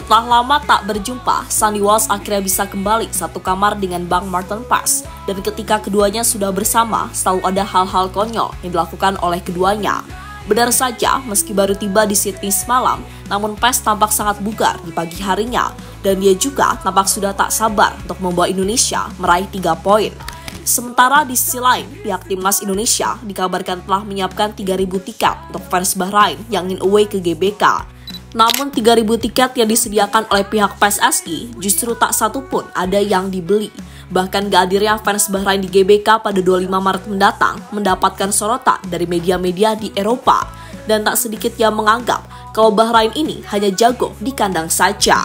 Setelah lama tak berjumpa, Sandy Walsh akhirnya bisa kembali satu kamar dengan Bang Martin Paz. Dan ketika keduanya sudah bersama, selalu ada hal-hal konyol yang dilakukan oleh keduanya. Benar saja, meski baru tiba di Sydney semalam, namun Paz tampak sangat bugar di pagi harinya. Dan dia juga tampak sudah tak sabar untuk membawa Indonesia meraih 3 poin. Sementara di sisi lain, pihak timnas Indonesia dikabarkan telah menyiapkan 3.000 tiket untuk fans Bahrain yang ingin away ke GBK. Namun 3.000 tiket yang disediakan oleh pihak PSSI justru tak satu pun ada yang dibeli. Bahkan kehadirannya fans Bahrain di GBK pada 25 Maret mendatang mendapatkan sorotan dari media-media di Eropa. Dan tak sedikit yang menganggap kalau Bahrain ini hanya jago di kandang saja.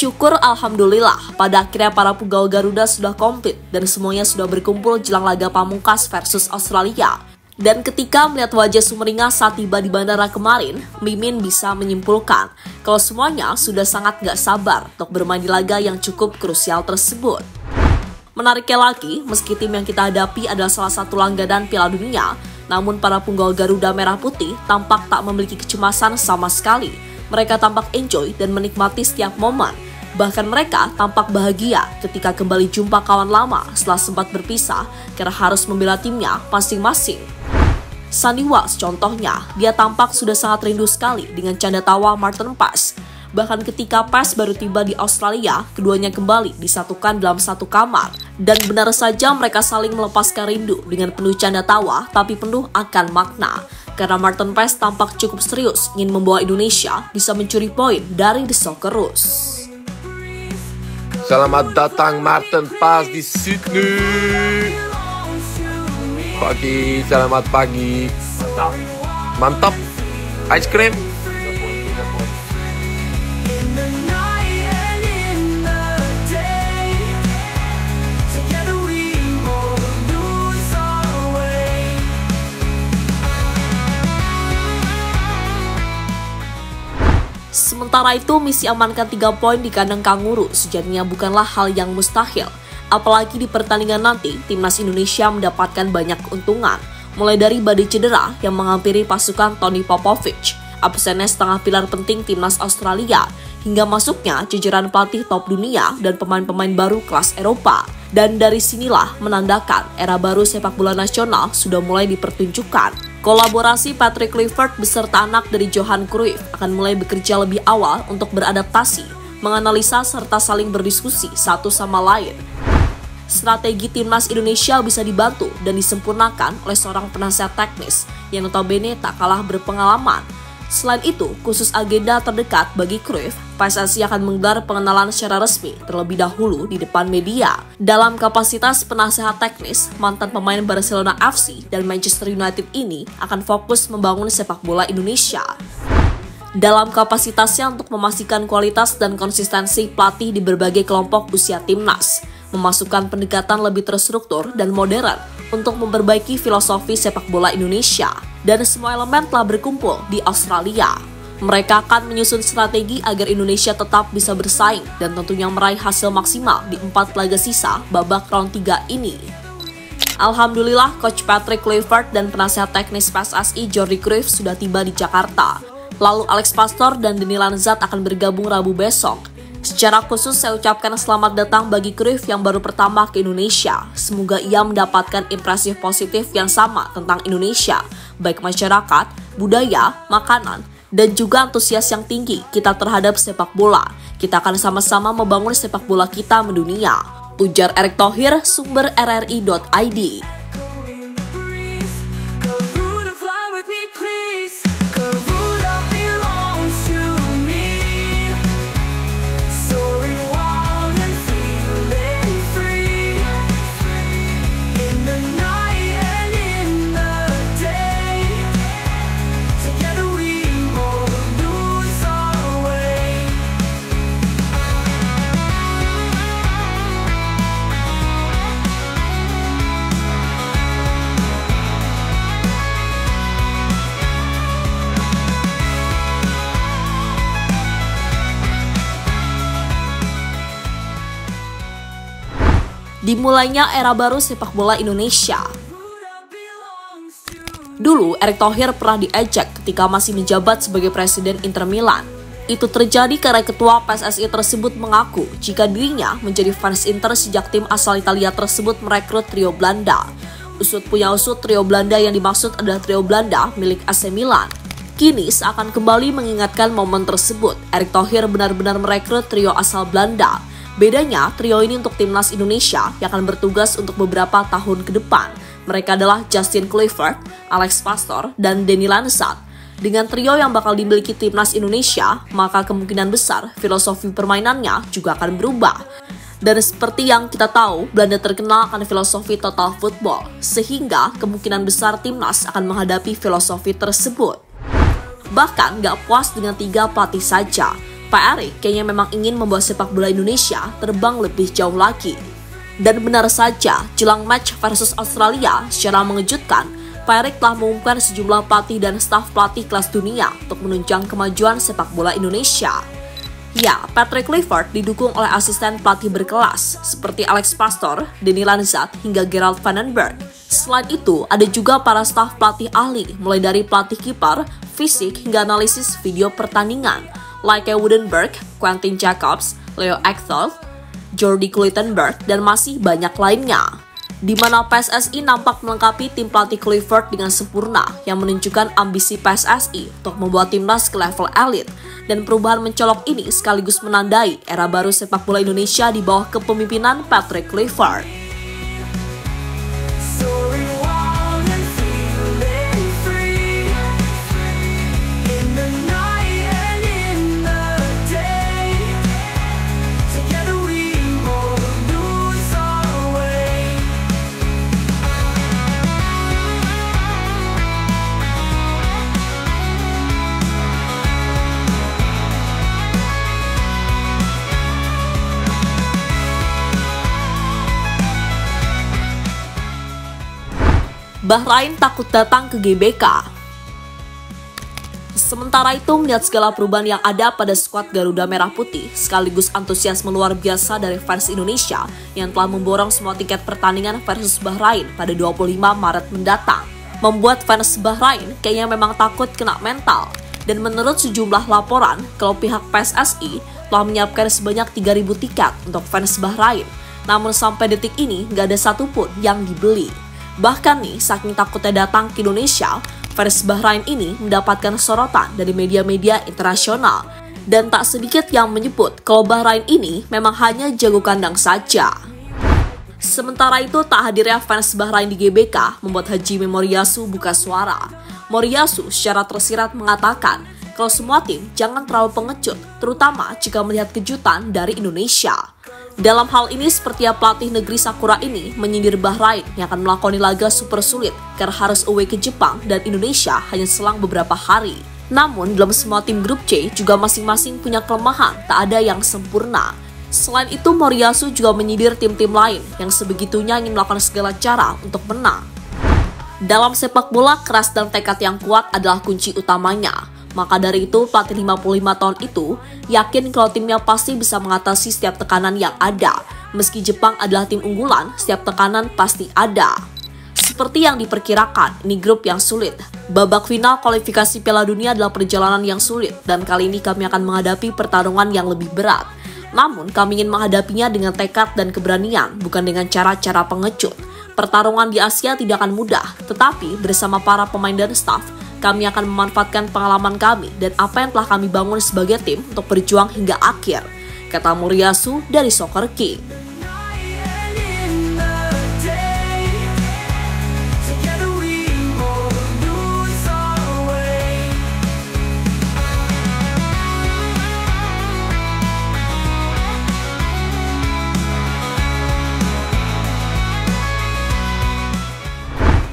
Syukur alhamdulillah, pada akhirnya para pegawai Garuda sudah komplit dan semuanya sudah berkumpul jelang laga pamungkas versus Australia. Dan ketika melihat wajah sumringah saat tiba di bandara kemarin, Mimin bisa menyimpulkan kalau semuanya sudah sangat gak sabar untuk bermain di laga yang cukup krusial tersebut. Menariknya lagi, meski tim yang kita hadapi adalah salah satu langganan Piala Dunia, namun para penggawa Garuda Merah Putih tampak tak memiliki kecemasan sama sekali. Mereka tampak enjoy dan menikmati setiap momen. Bahkan mereka tampak bahagia ketika kembali jumpa kawan lama setelah sempat berpisah karena harus membela timnya masing-masing. Sandy Walsh contohnya, dia tampak sudah sangat rindu sekali dengan canda tawa Martin Paz. Bahkan ketika Paz baru tiba di Australia, keduanya kembali disatukan dalam satu kamar. Dan benar saja mereka saling melepaskan rindu dengan penuh canda tawa tapi penuh akan makna. Karena Martin Paz tampak cukup serius ingin membawa Indonesia bisa mencuri poin dari The Socceroos. Selamat datang Martin Paz di Sydney. Pagi, selamat pagi. Mantap. Ice cream. Sementara itu, misi amankan 3 poin di kandang Kanguru sejatinya bukanlah hal yang mustahil. Apalagi di pertandingan nanti, timnas Indonesia mendapatkan banyak keuntungan. Mulai dari badai cedera yang menghampiri pasukan Tony Popovic, absennya setengah pilar penting timnas Australia, hingga masuknya jajaran pelatih top dunia dan pemain-pemain baru kelas Eropa. Dan dari sinilah menandakan era baru sepak bola nasional sudah mulai dipertunjukkan. Kolaborasi Patrick Kluivert beserta anak dari Johan Cruyff akan mulai bekerja lebih awal untuk beradaptasi, menganalisa serta saling berdiskusi satu sama lain. Strategi timnas Indonesia bisa dibantu dan disempurnakan oleh seorang penasihat teknis yang notabene tak kalah berpengalaman. Selain itu, khusus agenda terdekat bagi Cruyff, PSSI akan menggelar pengenalan secara resmi terlebih dahulu di depan media. Dalam kapasitas penasehat teknis, mantan pemain Barcelona FC dan Manchester United ini akan fokus membangun sepak bola Indonesia. Dalam kapasitasnya untuk memastikan kualitas dan konsistensi pelatih di berbagai kelompok usia timnas, memasukkan pendekatan lebih terstruktur dan modern untuk memperbaiki filosofi sepak bola Indonesia. Dan semua elemen telah berkumpul di Australia. Mereka akan menyusun strategi agar Indonesia tetap bisa bersaing dan tentunya meraih hasil maksimal di 4 laga sisa babak round 3 ini. Alhamdulillah, Coach Patrick Kluivert dan penasihat teknis PSSI Jordi Cruyff sudah tiba di Jakarta. Lalu Alex Pastor dan Denny Lanzat akan bergabung Rabu besok. Secara khusus saya ucapkan selamat datang bagi Cruyff yang baru pertama ke Indonesia. Semoga ia mendapatkan impresi positif yang sama tentang Indonesia, baik masyarakat, budaya, makanan, dan juga antusias yang tinggi kita terhadap sepak bola. Kita akan sama-sama membangun sepak bola kita mendunia. Ujar Erick Thohir, sumber RRI.id. Dimulainya era baru sepak bola Indonesia. Dulu, Erick Thohir pernah diejek ketika masih menjabat sebagai presiden Inter Milan. Itu terjadi karena ketua PSSI tersebut mengaku jika dirinya menjadi fans Inter sejak tim asal Italia tersebut merekrut trio Belanda. Usut punya usut, trio Belanda yang dimaksud adalah trio Belanda milik AC Milan. Kini seakan kembali mengingatkan momen tersebut, Erick Thohir benar-benar merekrut trio asal Belanda. Bedanya, trio ini untuk timnas Indonesia yang akan bertugas untuk beberapa tahun ke depan. Mereka adalah Justin Kluivert, Alex Pastoor, dan Denny Lansat. Dengan trio yang bakal dimiliki timnas Indonesia, maka kemungkinan besar filosofi permainannya juga akan berubah. Dan seperti yang kita tahu, Belanda terkenal akan filosofi total football, sehingga kemungkinan besar timnas akan menghadapi filosofi tersebut. Bahkan gak puas dengan 3 pelatih saja, Pak Erick kayaknya memang ingin membawa sepak bola Indonesia terbang lebih jauh lagi. Dan benar saja, jelang match versus Australia, secara mengejutkan, Pak Erick telah mengumumkan sejumlah pelatih dan staf pelatih kelas dunia untuk menunjang kemajuan sepak bola Indonesia. Ya, Patrick Kluivert didukung oleh asisten pelatih berkelas seperti Alex Pastoor, Denny Lansat, hingga Gerald van den Berg. Selain itu, ada juga para staf pelatih ahli, mulai dari pelatih kiper, fisik, hingga analisis video pertandingan, like Woodenberg, Quentin Jacobs, Leo Ekthel, Jordi Kluitenberg, dan masih banyak lainnya. Di mana PSSI nampak melengkapi tim pelatih Kluivert dengan sempurna yang menunjukkan ambisi PSSI untuk membawa timnas ke level elit. Dan perubahan mencolok ini sekaligus menandai era baru sepak bola Indonesia di bawah kepemimpinan Patrick Kluivert. Bahrain takut datang ke GBK. Sementara itu, melihat segala perubahan yang ada pada skuad Garuda Merah Putih, sekaligus antusiasme luar biasa dari fans Indonesia yang telah memborong semua tiket pertandingan versus Bahrain pada 25 Maret mendatang, membuat fans Bahrain kayaknya memang takut kena mental. Dan menurut sejumlah laporan, kalau pihak PSSI telah menyiapkan sebanyak 3.000 tiket untuk fans Bahrain, namun sampai detik ini nggak ada satupun yang dibeli. Bahkan nih, saking takutnya datang ke Indonesia, fans Bahrain ini mendapatkan sorotan dari media-media internasional. Dan tak sedikit yang menyebut kalau Bahrain ini memang hanya jago kandang saja. Sementara itu, tak hadirnya fans Bahrain di GBK membuat Haji Moriyasu buka suara. Moriyasu secara tersirat mengatakan kalau semua tim jangan terlalu pengecut, terutama jika melihat kejutan dari Indonesia. Dalam hal ini, seperti pelatih negeri Sakura ini menyindir Bahrain yang akan melakoni laga super sulit karena harus away ke Jepang dan Indonesia hanya selang beberapa hari. Namun, dalam semua tim grup C juga masing-masing punya kelemahan, tak ada yang sempurna. Selain itu, Moriyasu juga menyindir tim-tim lain yang sebegitunya ingin melakukan segala cara untuk menang. Dalam sepak bola, keras dan tekad yang kuat adalah kunci utamanya. Maka dari itu, pelatih 55 tahun itu yakin kalau timnya pasti bisa mengatasi setiap tekanan yang ada. Meski Jepang adalah tim unggulan, setiap tekanan pasti ada. Seperti yang diperkirakan, ini grup yang sulit. Babak final kualifikasi Piala Dunia adalah perjalanan yang sulit, dan kali ini kami akan menghadapi pertarungan yang lebih berat. Namun, kami ingin menghadapinya dengan tekad dan keberanian, bukan dengan cara-cara pengecut. Pertarungan di Asia tidak akan mudah, tetapi bersama para pemain dan staf, kami akan memanfaatkan pengalaman kami dan apa yang telah kami bangun sebagai tim untuk berjuang hingga akhir, kata Moriyasu dari Soccer King.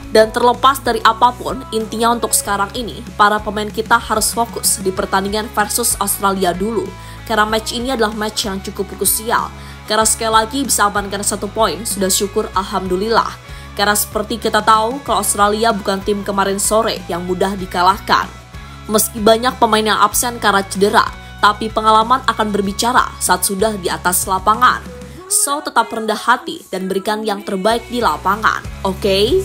Dan terlepas dari apapun, intinya untuk sekarang ini, para pemain kita harus fokus di pertandingan versus Australia dulu. Karena match ini adalah match yang cukup krusial. Karena sekali lagi bisa amankan 1 poin, sudah syukur alhamdulillah. Karena seperti kita tahu, kalau Australia bukan tim kemarin sore yang mudah dikalahkan. Meski banyak pemain yang absen karena cedera, tapi pengalaman akan berbicara saat sudah di atas lapangan. So tetap rendah hati dan berikan yang terbaik di lapangan, oke?